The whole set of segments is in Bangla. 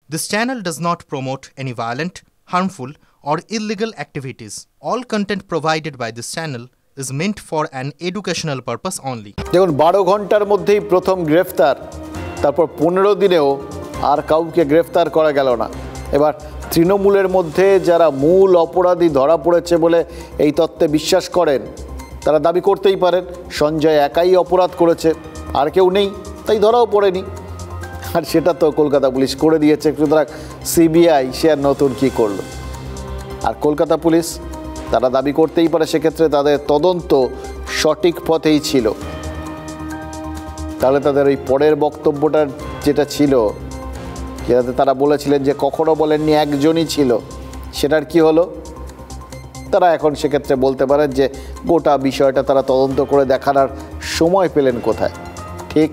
This channel does not promote any violent, harmful, or illegal activities. All content provided by this channel is meant for an educational purpose only. দেখুন 12 ঘন্টার মধ্যেই প্রথম গ্রেফতার, তারপর 15 দিনেও আর কাউকে গ্রেফতার করা গেল না। এবার তৃণমূলের মধ্যে যারা মূল অপরাধী ধরা পড়েছে বলে এই তত্ত্বে বিশ্বাস করেন, তারা দাবি করতেই পারেন সঞ্জয় একাই অপরাধ করেছে, আর কেউ নেই, তাই ধরাও পড়েনি। আর সেটা তো কলকাতা পুলিশ করে দিয়েছে, সুতরাং সিবিআই সে আর নতুন কী করলো। আর কলকাতা পুলিশ তারা দাবি করতেই পারে সেক্ষেত্রে তাদের তদন্ত সঠিক পথেই ছিল। তাহলে তাদের ওই পরের বক্তব্যটা যেটা ছিল, যেটাতে তারা বলেছিলেন যে কখনো বলেননি একজনই ছিল, সেটার কি হলো? তারা এখন সেক্ষেত্রে বলতে পারেন যে গোটা বিষয়টা তারা তদন্ত করে দেখানোর সময় পেলেন কোথায়। ঠিক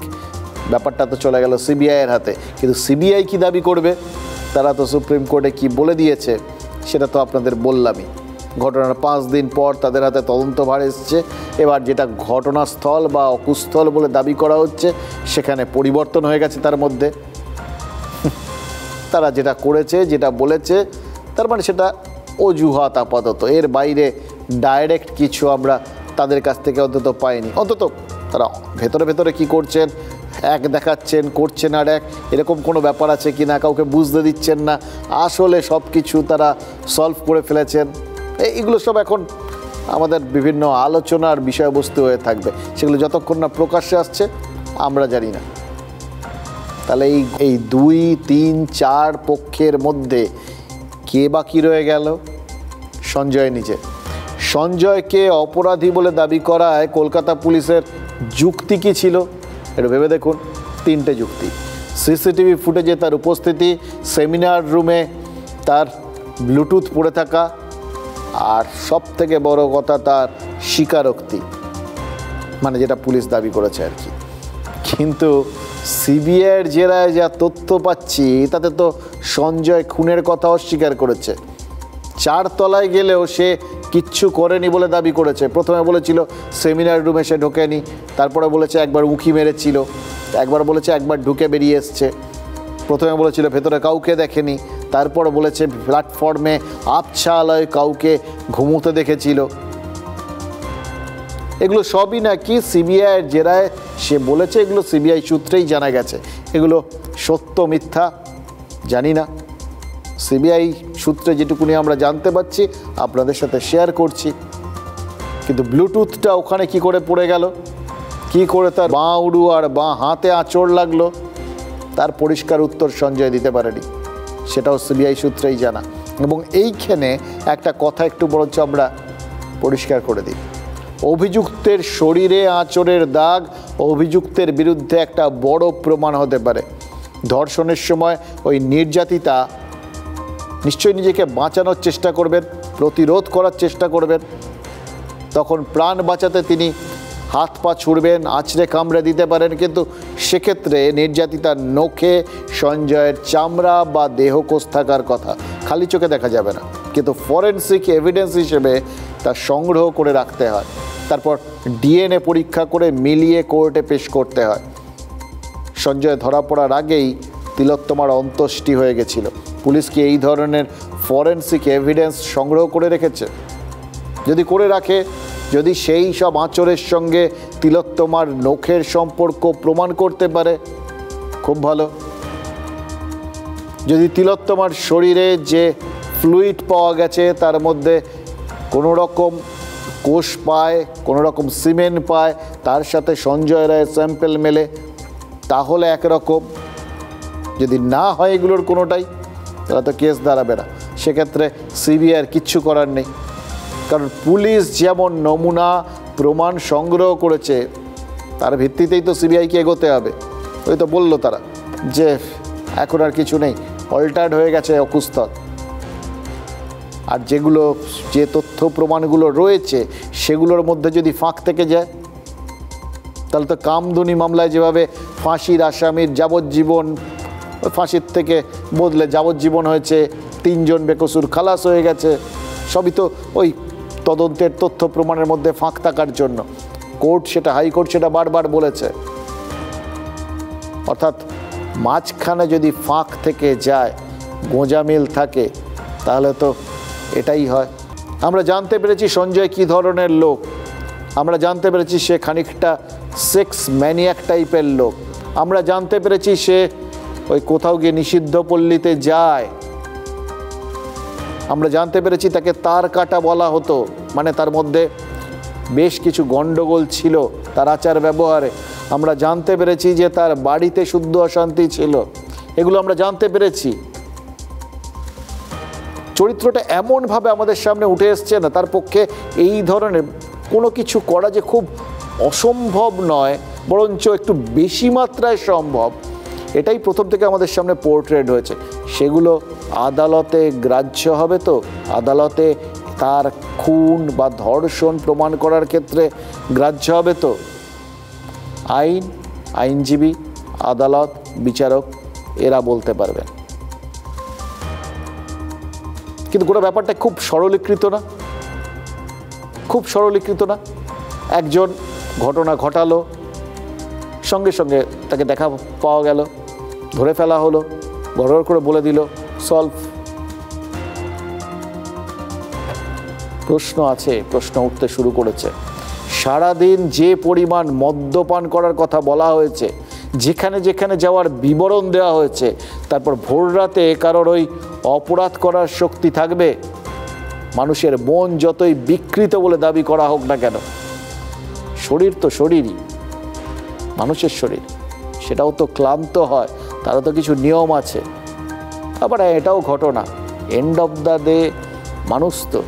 ব্যাপারটা তো চলে গেল সিবিআইয়ের হাতে, কিন্তু সিবিআই কি দাবি করবে? তারা তো সুপ্রিম কোর্টে কি বলে দিয়েছে সেটা তো আপনাদের বললামই। ঘটনার 5 দিন পর তাদের হাতে তদন্তভার এসছে। এবার যেটা ঘটনাস্থল বা অকুস্থল বলে দাবি করা হচ্ছে, সেখানে পরিবর্তন হয়ে গেছে। তার মধ্যে তারা যেটা করেছে, যেটা বলেছে, তার মানে সেটা অজুহাত আপাতত। এর বাইরে ডাইরেক্ট কিছু আমরা তাদের কাছ থেকে অন্তত পাইনি। অন্তত তারা ভেতরে ভেতরে কি করছেন, এক দেখাচ্ছেন, করছেন আর এক, এরকম কোনো ব্যাপার আছে কি না কাউকে বুঝতে দিচ্ছেন না। আসলে সব কিছু তারা সলভ করে ফেলেছেন। এইগুলো সব এখন আমাদের বিভিন্ন আলোচনার বিষয়বস্তু হয়ে থাকবে। সেগুলো যতক্ষণ না প্রকাশ্যে আসছে আমরা জানি না। তাহলে এই 2, 3, 4 পক্ষের মধ্যে কে বাকি রয়ে গেল? সঞ্জয় নিজে। সঞ্জয়কে অপরাধী বলে দাবি করায় কলকাতা পুলিশের যুক্তি কী ছিল? এটা ভেবে দেখুন। 3টে যুক্তি। সিসিটিভি ফুটেজে তার উপস্থিতি, সেমিনার রুমে তার ব্লুটুথ পড়ে থাকা, আর সব থেকে বড় কথা তার স্বীকারোক্তি, মানে যেটা পুলিশ দাবি করেছে আর কি। কিন্তু সিবিআইয়ের জেরায় যা তথ্য পাচ্ছি তাতে তো সঞ্জয় খুনের কথা অস্বীকার করেছে। 4 তলায় গেলেও সে কিচ্ছু করেনি বলে দাবি করেছে। প্রথমে বলেছিল সেমিনার রুমে সে ঢোকেনি, তারপরে বলেছে একবার উঁকি মেরেছিল, একবার বলেছে একবার ঢুকে বেরিয়ে এসছে, প্রথমে বলেছিল ভেতরে কাউকে দেখেনি, তারপর বলেছে প্ল্যাটফর্মে আবছা আলোয় কাউকে ঘুমোতে দেখেছিল। এগুলো সবই নাকি সিবিআইয়ের জেরায় সে বলেছে। এগুলো সিবিআই সূত্রেই জানা গেছে। এগুলো সত্য মিথ্যা জানি না, সিবিআই সূত্রে যেটুকুনি আমরা জানতে পারছি আপনাদের সাথে শেয়ার করছি। কিন্তু ব্লুটুথটা ওখানে কি করে পড়ে গেল, কি করে তার বাঁ উড়ু আর বাঁ হাতে আঁচড় লাগলো, তার পরিষ্কার উত্তর সঞ্জয় দিতে পারেনি। সেটাও সিবিআই সূত্রেই জানা। এবং এইখানে একটা কথা একটু বরঞ্চ আমরা পরিষ্কার করে দিই। অভিযুক্তের শরীরে আঁচড়ের দাগ অভিযুক্তের বিরুদ্ধে একটা বড় প্রমাণ হতে পারে। ধর্ষণের সময় ওই নির্যাতিতা নিশ্চয়ই নিজেকে বাঁচানোর চেষ্টা করবেন, প্রতিরোধ করার চেষ্টা করবেন। তখন প্রাণ বাঁচাতে তিনি হাত পা ছুড়বেন, আঁচড়ে কামড়ে দিতে পারেন, কিন্তু সেক্ষেত্রে নির্যাতিতার নখে সঞ্জয়ের চামড়া বা দেহকোষ থাকার কথা। খালি চোখে দেখা যাবে না, কিন্তু ফরেনসিক এভিডেন্স হিসেবে তা সংগ্রহ করে রাখতে হয়। তারপর ডিএনএ পরীক্ষা করে মিলিয়ে কোর্টে পেশ করতে হয়। সঞ্জয় ধরা পড়ার আগেই তিলোত্তমার অন্ত্যেষ্টি হয়ে গেছিল। পুলিশ কি এই ধরনের ফরেনসিক এভিডেন্স সংগ্রহ করে রেখেছে? যদি করে রাখে, যদি সেই সব আঁচড়ের সঙ্গে তিলোত্তমার নখের সম্পর্ক প্রমাণ করতে পারে, খুব ভালো। যদি তিলোত্তমার শরীরে যে ফ্লুইড পাওয়া গেছে তার মধ্যে কোনো রকম কোষ পায়, কোনো রকম সিমেন্ট পায়, তার সাথে সঞ্জয় রায়ের স্যাম্পেল মেলে, তাহলে একরকম। যদি না হয় এগুলোর কোনোটাই, তাহলে তো কেস দাঁড়াবে না। সেক্ষেত্রে সিবিআইয়ের কিচ্ছু করার নেই, কারণ পুলিশ যেমন নমুনা প্রমাণ সংগ্রহ করেছে তার ভিত্তিতেই তো সিবিআইকে এগোতে হবে। ওই তো বললো তারা যে এখন আর কিছু নেই, অল্টার্ড হয়ে গেছে অকুস্থল। আর যে তথ্য প্রমাণগুলো রয়েছে সেগুলোর মধ্যে যদি ফাঁক থেকে যায়, তাহলে তো কামদুনি মামলায় যেভাবে ফাঁসির আসামির যাবজ্জীবন, ফাঁসির থেকে বদলে যাবজ্জীবন হয়েছে, 3 জন বেকসুর খালাস হয়ে গেছে, সবই তো ওই তদন্তের তথ্য প্রমাণের মধ্যে ফাঁক থাকার জন্য। কোর্ট সেটা, হাইকোর্ট সেটা বারবার বলেছে। অর্থাৎ মাঝখানে যদি ফাঁক থেকে যায়, গোঁজামিল থাকে, তাহলে তো এটাই হয়। আমরা জানতে পেরেছি সঞ্জয় কী ধরনের লোক, আমরা জানতে পেরেছি সে খানিকটা সেক্স ম্যানিয়াক টাইপের লোক, আমরা জানতে পেরেছি সে ওই কোথাও গিয়ে নিষিদ্ধ পল্লীতে যায়, আমরা জানতে পেরেছি তাকে তার কাটা বলা হতো, মানে তার মধ্যে বেশ কিছু গণ্ডগোল ছিল তার আচার ব্যবহারে। আমরা জানতে পেরেছি যে তার বাড়িতে শুদ্ধ অশান্তি ছিল, এগুলো আমরা জানতে পেরেছি। চরিত্রটা এমনভাবে আমাদের সামনে উঠে এসছে না, তার পক্ষে এই ধরনের কোনো কিছু করা যে খুব অসম্ভব নয়, বরঞ্চ একটু বেশি মাত্রায় সম্ভব, এটাই প্রথম থেকে আমাদের সামনে পোর্ট্রেট হয়েছে। সেগুলো আদালতে গ্রাহ্য হবে তো? আদালতে তার খুন বা ধর্ষণ প্রমাণ করার ক্ষেত্রে গ্রাহ্য হবে তো? আইন, আইনজীবী, আদালত, বিচারক এরা বলতে পারবেন। কিন্তু গোটা ব্যাপারটা খুব সরলীকৃত না, খুব সরলীকৃত না। একজন ঘটনা ঘটালো, সঙ্গে সঙ্গে তাকে দেখা পাওয়া গেল, ধরে ফেলা হলো, গড়গড় করে বলে দিল, সলভ। প্রশ্ন আছে, প্রশ্ন উঠতে শুরু করেছে। সারাদিন যে পরিমাণ মদ্যপান করার কথা বলা হয়েছে, যেখানে যেখানে যাওয়ার বিবরণ দেওয়া হয়েছে, তারপর ভোর রাতে কারোর ওই অপরাধ করার শক্তি থাকবে? মানুষের মন যতই বিকৃত বলে দাবি করা হোক না কেন, শরীর তো শরীরই, মানুষের শরীর, সেটাও তো ক্লান্ত হয়, তারও তো কিছু নিয়ম আছে। আবার এটাও ঘটনা, এন্ড অফ দ্য ডে মানুষ তো,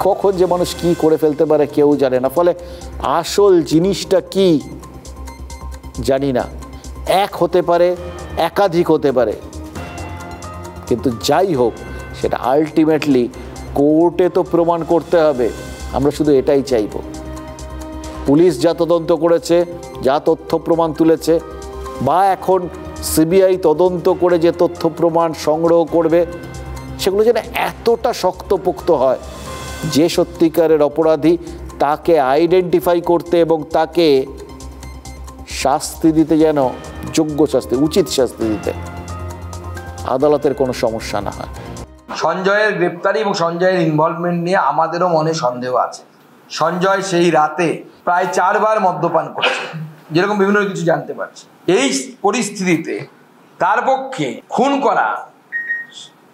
কখন যে মানুষ কি করে ফেলতে পারে কেউ জানে না। ফলে আসল জিনিসটা কি জানি না, এক হতে পারে, একাধিক হতে পারে, কিন্তু যাই হোক সেটা আলটিমেটলি কোর্টে তো প্রমাণ করতে হবে। আমরা শুধু এটাই চাইব, পুলিশ যা তদন্ত করেছে, যা তথ্য প্রমাণ তুলেছে, বা এখন সিবিআই তদন্ত করে যে তথ্য প্রমাণ সংগ্রহ করবে, সেগুলো যেন এতটা শক্তপোক্ত হয় যে সত্যিকারের অপরাধী তাকে আইডেন্টিফাই করতে এবং তাকে শাস্তি দিতে, যেন যোগ্য শাস্তি, উচিত শাস্তি দিতে আদালতের কোনো সমস্যা না হয়। সঞ্জয়ের গ্রেপ্তারি এবং সঞ্জয়ের ইনভলভমেন্ট নিয়ে আমাদেরও মনে সন্দেহ আছে। সঞ্জয় সেই রাতে প্রায় 4 বার মদ্যপান করেছে, যেরকম বিভিন্ন কিছু জানতে পারছি। এই পরিস্থিতিতে তার পক্ষে খুন করা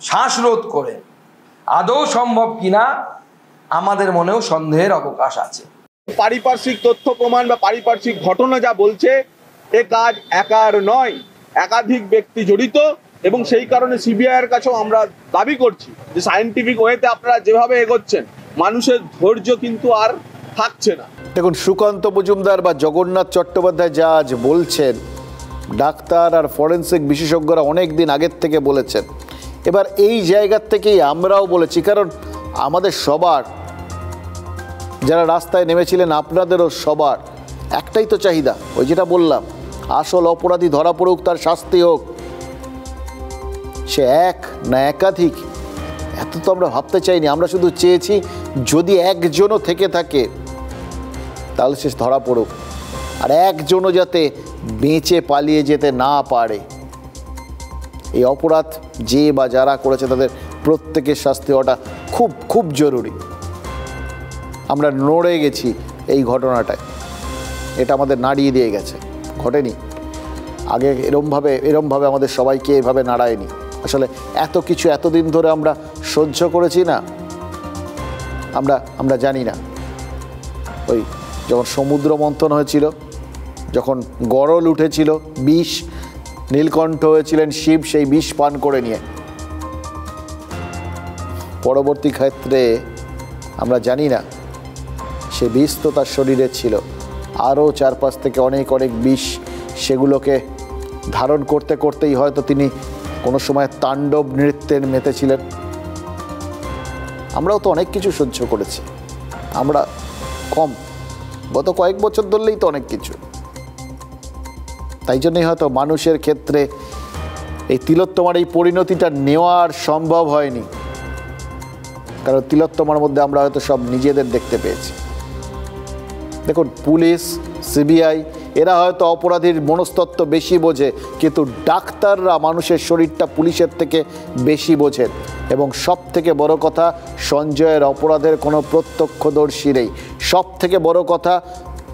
শ্বাসরোধ করে আদৌ সম্ভব কিনা আমাদের মনেও সন্দেহের অবকাশ আছে। পারিপার্শ্বিক তথ্য প্রমাণ বা পারিপার্শ্বিক ঘটনা যা বলছে, এ কাজ একার নয়, একাধিক ব্যক্তি জড়িত, এবং সেই কারণে সিবিআইয়ের কাছেও আমরা দাবি করছি যে সায়েন্টিফিক ওয়েতে আপনারা যেভাবে এগোচ্ছেন, মানুষের ধৈর্য কিন্তু আর থাকছে না। দেখুন, সুকান্ত মজুমদার বা জগন্নাথ চট্টোপাধ্যায় যা আজ বলছেন, ডাক্তার আর ফরেন্সিক বিশেষজ্ঞরা অনেক দিন আগের থেকে বলেছেন। এবার এই জায়গার থেকেই আমরাও বলেছি, কারণ আমাদের সবার, যারা রাস্তায় নেমেছিলেন আপনাদেরও সবার একটাই তো চাহিদা, ওই যেটা বললাম, আসল অপরাধী ধরা পড়ুক, তার শাস্তি হোক। সে এক না একাধিক এত তো আমরা ভাবতে চাইনি, আমরা শুধু চেয়েছি যদি একজনও থেকে থাকে তাহলে সে ধরা পড়ুক, আর একজনও যাতে বেঁচে পালিয়ে যেতে না পারে। এই অপরাধ যে বা যারা করেছে তাদের প্রত্যেকের শাস্তি হওয়াটা খুব খুব জরুরি। আমরা নড়ে গেছি এই ঘটনাটায়, এটা আমাদের নাড়িয়ে দিয়ে গেছে, ঘটেনি আগে এরমভাবে আমাদের সবাইকে এভাবে নাড়ায়নি। আসলে এত কিছু এতদিন ধরে আমরা সহ্য করেছি না, আমরা জানি না। ওই যখন সমুদ্র মন্থন হয়েছিল, যখন গরল উঠেছিল, বিষ, নীলকণ্ঠ হয়েছিলেন শিব সেই বিষ পান করে নিয়ে, পরবর্তী ক্ষেত্রে আমরা জানি না সে বিষ তো তার শরীরে ছিল, আরও 4-5 থেকে অনেক বিষ, সেগুলোকে ধারণ করতে করতেই হয়তো তিনি কোনো সময় তাণ্ডব নৃত্যের মেতেছিলেন। আমরাও তো অনেক কিছু সহ্য করেছি, আমরা কম, গত কয়েক বছর ধরলেই তো অনেক কিছু। তাই জন্যই হয়তো মানুষের ক্ষেত্রে এই তিলোত্তমার এই পরিণতিটা নেওয়ার সম্ভব হয়নি, কারণ তিলোত্তমার মধ্যে আমরা হয়তো সব নিজেদের দেখতে পেয়েছি। দেখুন, পুলিশ, সিবিআই এরা হয়তো অপরাধীর মনস্তত্ত্ব বেশি বোঝে, কিন্তু ডাক্তাররা মানুষের শরীরটা পুলিশের থেকে বেশি বোঝেন। এবং সব থেকে বড় কথা, সঞ্জয়ের অপরাধের কোনো প্রত্যক্ষদর্শী নেই। সব থেকে বড় কথা,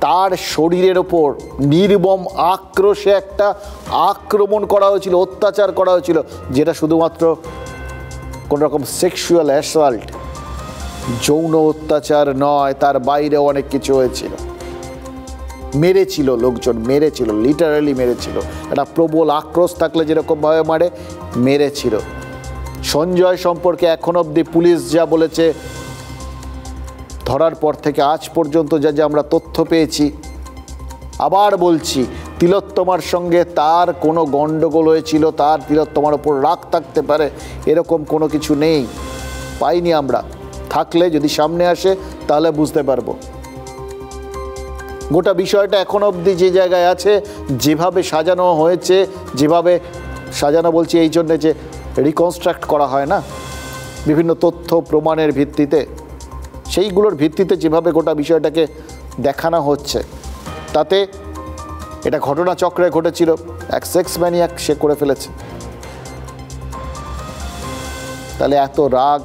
তার শরীরের ওপর নির্মম আক্রোশে একটা আক্রমণ করা হয়েছিল, অত্যাচার করা হয়েছিল, যেটা শুধুমাত্র কোনো রকম সেক্সুয়াল অ্যাসল্ট, যৌন অত্যাচার নয়, তার বাইরেও অনেক কিছু হয়েছিল। মেরেছিল লোকজন, মেরেছিল, লিটারালি মেরেছিল। একটা প্রবল আক্রোশ থাকলে যেরকমভাবে মারে, মেরেছিল। সঞ্জয় সম্পর্কে এখন অবধি পুলিশ যা বলেছে, ধরার পর থেকে আজ পর্যন্ত যা যা আমরা তথ্য পেয়েছি, আবার বলছি, তিলোত্তমার সঙ্গে তার কোনো গণ্ডগোল হয়েছিল, তার তিলোত্তমার ওপর রাগ থাকতে পারে, এরকম কোনো কিছু নেই, পাইনি আমরা। থাকলে যদি সামনে আসে তাহলে বুঝতে পারবো। গোটা বিষয়টা এখন অবধি যে জায়গায় আছে, যেভাবে সাজানো হয়েছে, যেভাবে সাজানো বলছি এই জন্যে যে রিকনস্ট্রাক্ট করা হয় না বিভিন্ন তথ্য প্রমাণের ভিত্তিতে, সেইগুলোর ভিত্তিতে যেভাবে গোটা বিষয়টাকে দেখানো হচ্ছে, তাতে এটা ঘটনাচক্রে ঘটেছিল, এক সেক্স ম্যানিয়াক সে করে ফেলেছে। তাহলে এত রাগ,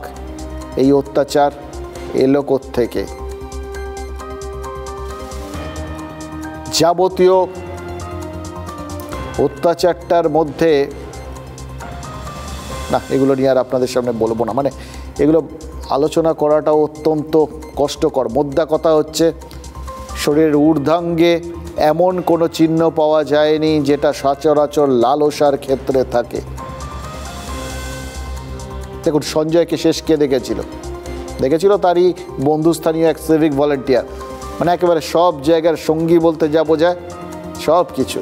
এই অত্যাচার এলো কোত্থেকে? যাবতীয় অত্যাচারটার মধ্যে না, এগুলো নিয়ে আর আপনাদের সামনে বলবো না, মানে এগুলো আলোচনা করাটাও অত্যন্ত কষ্টকর। মোদ্দা কথা হচ্ছে, শরীরের ঊর্ধ্বাঙ্গে এমন কোনো চিহ্ন পাওয়া যায়নি যেটা সচরাচর লালসার ক্ষেত্রে থাকে। দেখুন, সঞ্জয়কে শেষ কে দেখেছিল তারই বন্ধুস্থানীয় এক সিভিক ভলেন্টিয়ার, মানে একেবারে সব জায়গার সঙ্গী বলতে যা বোঝায় সব কিছু।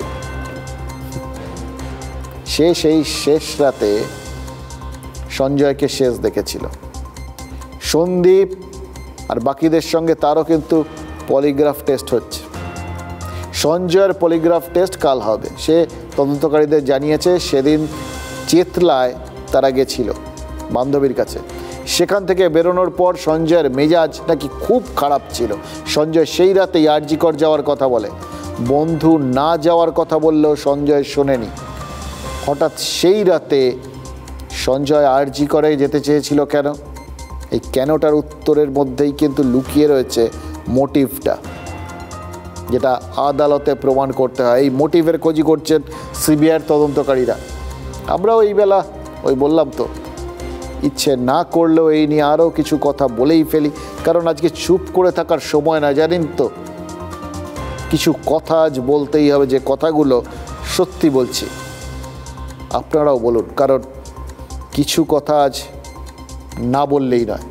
সে সেই শেষ রাতে সঞ্জয়কে শেষ দেখেছিল। সন্দীপ আর বাকিদের সঙ্গে তারও কিন্তু পলিগ্রাফ টেস্ট হচ্ছে। সঞ্জয়ের পলিগ্রাফ টেস্ট কাল হবে, সে তদন্তকারীদের জানিয়েছে। সেদিন চেতলায় তারা গেছিল বান্ধবীর কাছে। সেখান থেকে বেরোনোর পর সঞ্জয়ের মেজাজ নাকি খুব খারাপ ছিল। সঞ্জয় সেই রাতেই আরজিকর যাওয়ার কথা বলে, বন্ধু না যাওয়ার কথা বললেও সঞ্জয় শোনেনি। হঠাৎ সেই রাতে সঞ্জয় আরজিকরে যেতে চেয়েছিল কেন? এই কেনটার উত্তরের মধ্যেই কিন্তু লুকিয়ে রয়েছে মোটিভটা, যেটা আদালতে প্রমাণ করতে হয়। এই মোটিভের খোঁজই করছেন সিবিআইয়ের তদন্তকারীরা। আমরাও এই বেলা ওই বললাম তো, ইচ্ছে না করলেও এই নিয়ে আরও কিছু কথা বলেই ফেলি, কারণ আজকে চুপ করে থাকার সময় না, জানেন তো, কিছু কথা আজ বলতেই হবে, যে কথাগুলো সত্যি বলছি। আপনারাও বলুন, কারণ কিছু কথা আজ না বললেই নয়।